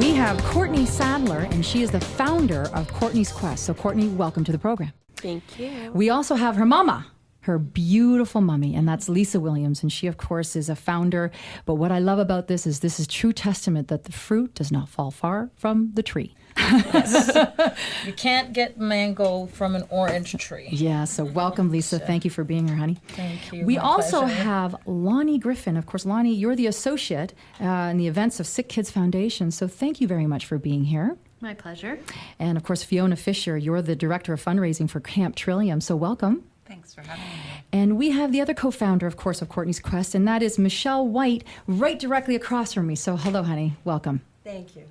We have Courtney Sadler, and she is the founder of Courtney's Quest. So, Courtney, welcome to the program. Thank you. We also have her mama, her beautiful mummy, and that's Lisa Williams, and she, of course, is a founder. But what I love about this is true testament that the fruit does not fall far from the tree. Yes. You can't get mango from an orange tree. Yeah, so welcome, Lisa. Thank you for being here, honey. Thank you. We My also pleasure. have Loni Griffin. Of course, Loni, you're the associate in the events of Sick Kids Foundation, so thank you very much for being here. My pleasure. And, of course, Fiona Fischer, you're the director of fundraising for Camp Trillium, so welcome. Thanks for having me. And we have the other co-founder, of course, of Courtney's Quest, and that is Michelle White, right directly across from me. So hello, honey. Welcome. Thank you.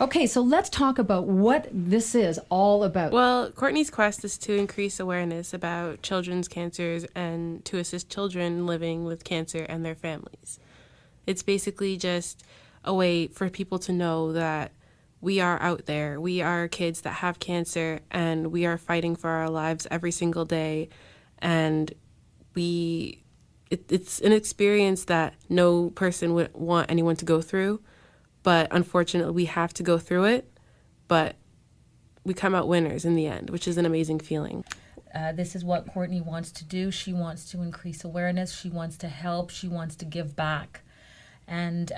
Okay, so let's talk about what this is all about. Well, Courtney's Quest is to increase awareness about children's cancers and to assist children living with cancer and their families. It's basically just a way for people to know that we are out there. We are kids that have cancer, and we are fighting for our lives every single day. And it's an experience that no person would want anyone to go through. But unfortunately, we have to go through it. But we come out winners in the end, which is an amazing feeling. This is what Courtney wants to do. She wants to increase awareness. She wants to help. She wants to give back. And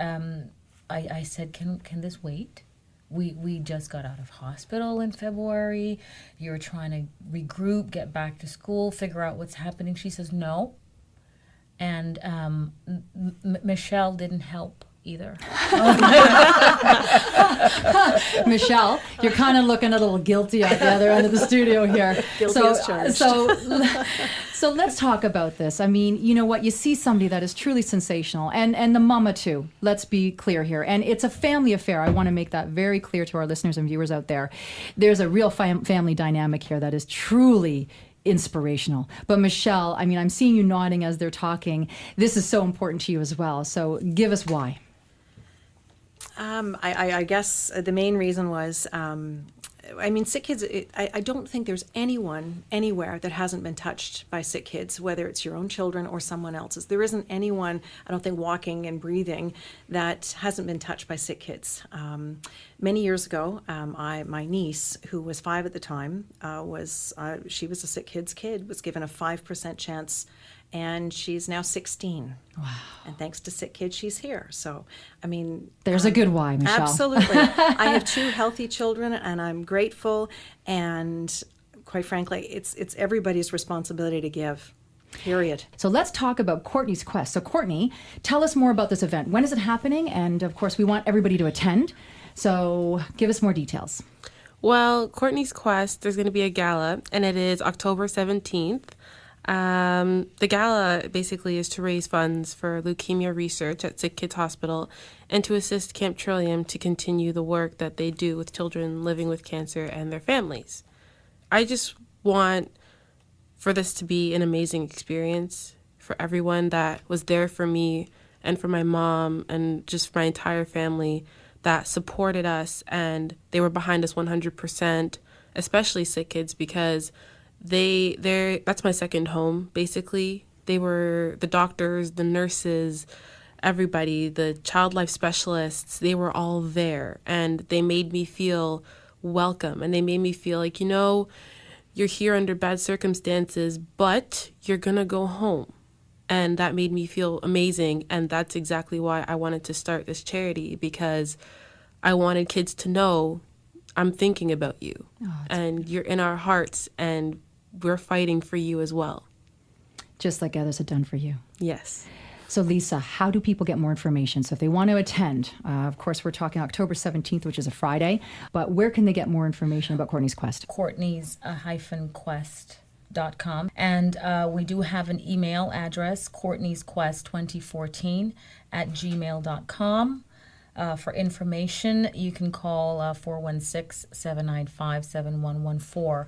I said, can this wait? We just got out of hospital in February. You're trying to regroup, get back to school, figure out what's happening. She says no. And Michelle didn't help either. Michelle, you're kind of looking a little guilty at the other end of the studio here. Guilty as charged. So let's talk about this. I mean, you know what? You see somebody that is truly sensational, and the mama too. Let's be clear here. And it's a family affair. I want to make that very clear to our listeners and viewers out there. There's a real family dynamic here that is truly inspirational. But Michelle, I mean, I'm seeing you nodding as they're talking. This is so important to you as well. So give us why. I guess the main reason was, sick kids, I don't think there's anyone anywhere that hasn't been touched by sick kids, whether it's your own children or someone else's. There isn't anyone, I don't think, walking and breathing that hasn't been touched by sick kids. Many years ago, my niece, who was 5 at the time, she was a sick kid's kid, was given a 5% chance, and she's now 16. Wow. And thanks to Sick Kids, she's here. So, I mean... There's a good why, Michelle. Absolutely. I have 2 healthy children, and I'm grateful. And quite frankly, it's everybody's responsibility to give, period. So let's talk about Courtney's Quest. So Courtney, tell us more about this event. When is it happening? And, of course, we want everybody to attend. So give us more details. Well, Courtney's Quest, there's going to be a gala, and it is October 17th. The gala basically is to raise funds for leukemia research at Sick Kids Hospital and to assist Camp Trillium to continue the work that they do with children living with cancer and their families. I just want for this to be an amazing experience for everyone that was there for me and for my mom and just my entire family that supported us, and they were behind us 100%, especially Sick Kids, because that's my second home, basically. They were the doctors, the nurses, everybody, the child life specialists, they were all there, and they made me feel welcome, and they made me feel like, you're here under bad circumstances, but you're gonna go home. And that made me feel amazing, and that's exactly why I wanted to start this charity, because I wanted kids to know I'm thinking about you, and you're in our hearts, and we're fighting for you as well. Just like others have done for you. Yes. So Lisa, how do people get more information? So if they want to attend, of course, we're talking October 17th, which is a Friday, but where can they get more information about Courtney's Quest? Courtney's-Quest.com. And we do have an email address, courtneysquest2014@gmail.com. For information, you can call 416-795-7114.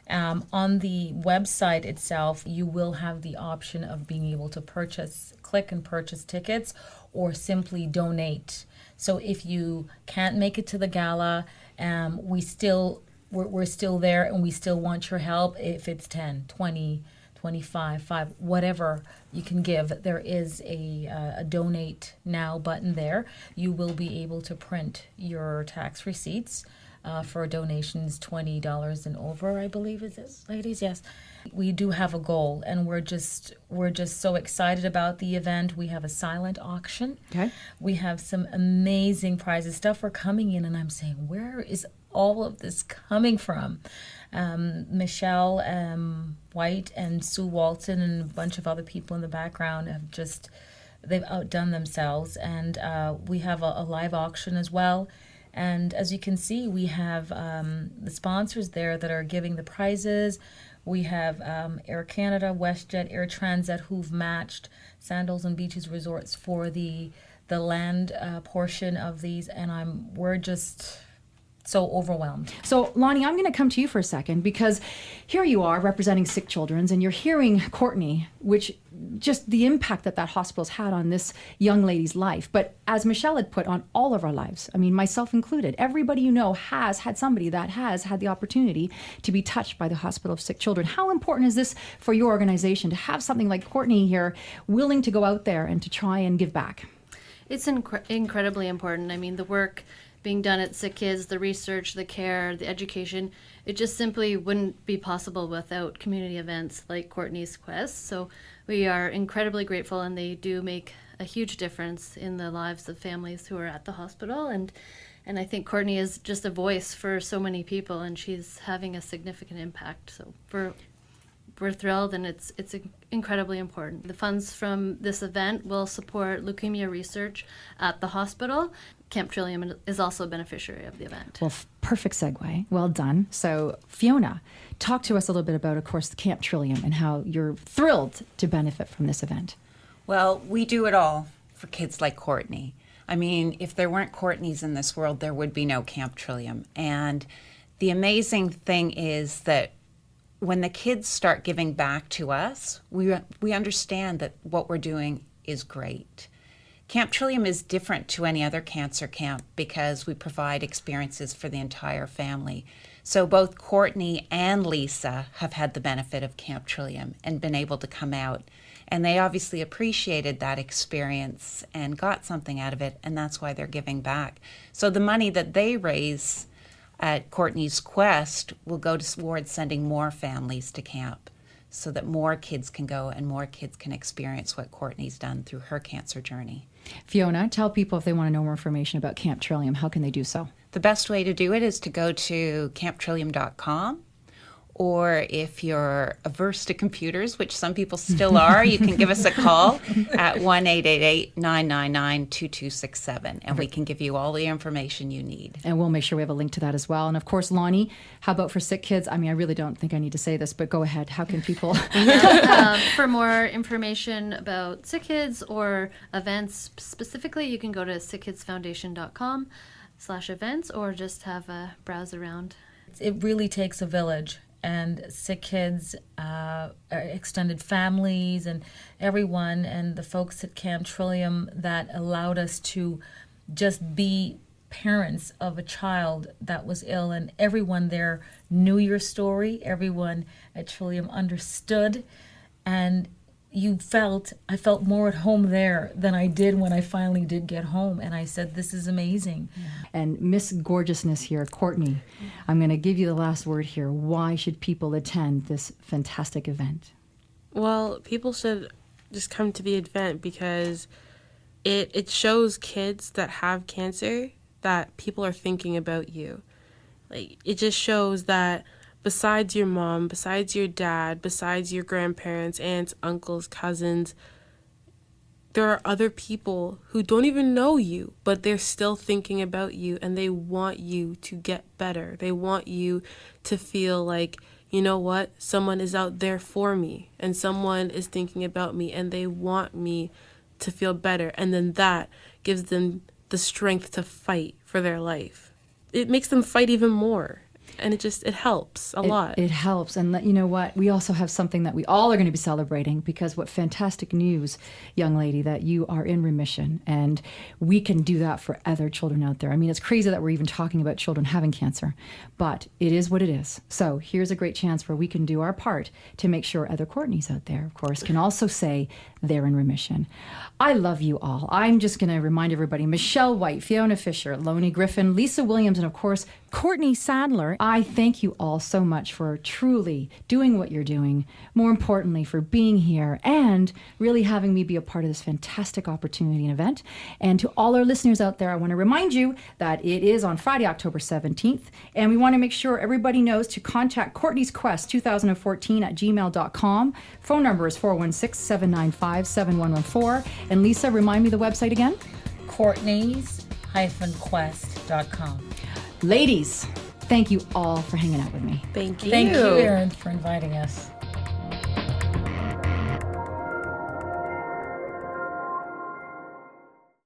On the website itself, you will have the option of being able to click and purchase tickets, or simply donate. So if you can't make it to the gala, we're still there, and we still want your help. If it's 10, 20, $25, $5, whatever you can give. There is a donate now button there. You will be able to print your tax receipts for donations $20 and over, I believe, is it, ladies? Yes. We do have a goal, and we're just so excited about the event. We have a silent auction. Okay. We have some amazing prizes. Stuff are coming in, and I'm saying, where is all of this coming from? Michelle White and Sue Walton and a bunch of other people in the background they've outdone themselves. And we have a live auction as well. And as you can see, we have the sponsors there that are giving the prizes. We have Air Canada, WestJet, Air Transat, who've matched Sandals and Beaches Resorts for the land portion of these. And we're just so overwhelmed. So, Loni, I'm going to come to you for a second, because here you are representing sick children, and you're hearing Courtney, which just the impact that hospital's had on this young lady's life. But as Michelle had put, on all of our lives, I mean, myself included, everybody you know has had somebody that has had the opportunity to be touched by the Hospital of Sick Children. How important is this for your organization to have something like Courtney here willing to go out there and to try and give back? It's incredibly important. I mean, the work being done at Sick Kids, the research, the care, the education, it just simply wouldn't be possible without community events like Courtney's Quest. So we are incredibly grateful, and they do make a huge difference in the lives of families who are at the hospital. And I think Courtney is just a voice for so many people, and she's having a significant impact. So we're thrilled, and it's incredibly important. The funds from this event will support leukemia research at the hospital. Camp Trillium is also a beneficiary of the event. Well, perfect segue. Well done. So, Fiona, talk to us a little bit about, of course, the Camp Trillium and how you're thrilled to benefit from this event. Well, we do it all for kids like Courtney. I mean, if there weren't Courtneys in this world, there would be no Camp Trillium. And the amazing thing is that when the kids start giving back to us, we understand that what we're doing is great. Camp Trillium is different to any other cancer camp because we provide experiences for the entire family. So both Courtney and Lisa have had the benefit of Camp Trillium and been able to come out. And they obviously appreciated that experience and got something out of it, and that's why they're giving back. So the money that they raise at Courtney's Quest will go towards sending more families to camp so that more kids can go and more kids can experience what Courtney's done through her cancer journey. Fiona, tell people if they want to know more information about Camp Trillium, how can they do so? The best way to do it is to go to camptrillium.com, or if you're averse to computers, which some people still are, you can give us a call at 1-888-999-2267, and we can give you all the information you need. And we'll make sure we have a link to that as well. And of course, Loni, how about for sick kids? I mean, I really don't think I need to say this, but go ahead. How can people? For more information about Sick Kids or events specifically, you can go to sickkidsfoundation.com/events, or just have a browse around. It really takes a village. And sick kids, extended families, and everyone, and the folks at Camp Trillium that allowed us to just be parents of a child that was ill. And everyone there knew your story. Everyone at Trillium understood. And I felt more at home there than I did when I finally did get home. And I said, this is amazing. Yeah. And Miss Gorgeousness here, Courtney, I'm going to give you the last word here. Why should people attend this fantastic event? Well, people should just come to the event because it shows kids that have cancer that people are thinking about you. Like, it just shows that besides your mom, besides your dad, besides your grandparents, aunts, uncles, cousins, there are other people who don't even know you, but they're still thinking about you, and they want you to get better. They want you to feel like, you know what, someone is out there for me, and someone is thinking about me, and they want me to feel better. And then that gives them the strength to fight for their life. It makes them fight even more. and it helps a lot. It helps. And you know what? We also have something that we all are going to be celebrating, because what fantastic news, young lady, that you are in remission. And we can do that for other children out there. I mean, it's crazy that we're even talking about children having cancer, but it is what it is. So here's a great chance where we can do our part to make sure other Courtneys out there, of course, can also say they're in remission. I love you all. I'm just going to remind everybody, Michelle White, Fiona Fischer, Loni Griffin, Lisa Williams, and of course, Courtney Sadler. I thank you all so much for truly doing what you're doing, more importantly, for being here and really having me be a part of this fantastic opportunity and event. And to all our listeners out there, I want to remind you that it is on Friday, October 17th, and we want to make sure everybody knows to contact Courtney's Quest 2014 at gmail.com. Phone number is 416-795-7114. And Lisa, remind me the website again? Courtneys-quest.com. Ladies, thank you all for hanging out with me. Thank you. Thank you, Erin, for inviting us.